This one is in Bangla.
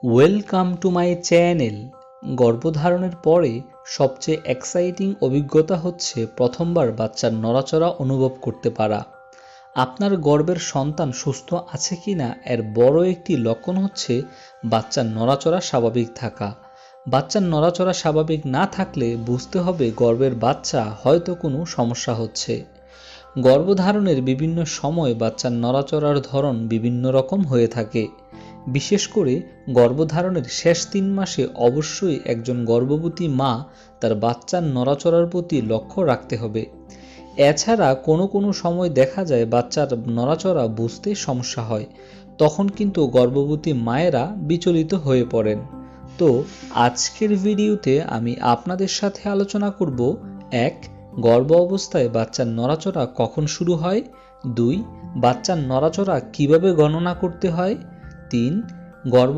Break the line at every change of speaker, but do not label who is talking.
Welcome to my channel. গর্ভধারণের পরে সবচেয়ে এক্সাইটিং অভিজ্ঞতা হচ্ছে প্রথমবার বাচ্চার নড়াচড়া অনুভব করতে পারা। আপনার গর্ভের সন্তান সুস্থ আছে কিনা এর বড় একটি লক্ষণ হচ্ছে বাচ্চার নড়াচড়া স্বাভাবিক থাকা। বাচ্চার নড়াচড়া স্বাভাবিক না থাকলে বুঝতে হবে গর্ভের বাচ্চা হয়তো কোনো সমস্যা হচ্ছে। গর্ভধারণের বিভিন্ন সময় বাচ্চার নড়াচড়ার ধরন বিভিন্ন রকম হয়ে থাকে। বিশেষ করে গর্ভধারণের শেষ ৩ মাসে অবশ্যই একজন গর্ভবতী মা তার বাচ্চার নড়াচড়ার প্রতি লক্ষ্য রাখতে হবে। এছাড়া কোনো সময় দেখা যায় বাচ্চার নড়াচড়া বুঝতে সমস্যা হয়, তখন কিন্তু গর্ভবতী মায়েরা বিচলিত হয়ে পড়েন। তো আজকের ভিডিওতে আমি আপনাদের সাথে আলোচনা করব: ১. গর্ভ অবস্থায় বাচ্চার নড়াচড়া কখন শুরু হয়। ২. বাচ্চার নড়াচড়া কিভাবে গণনা করতে হয়। ৩. গর্ভ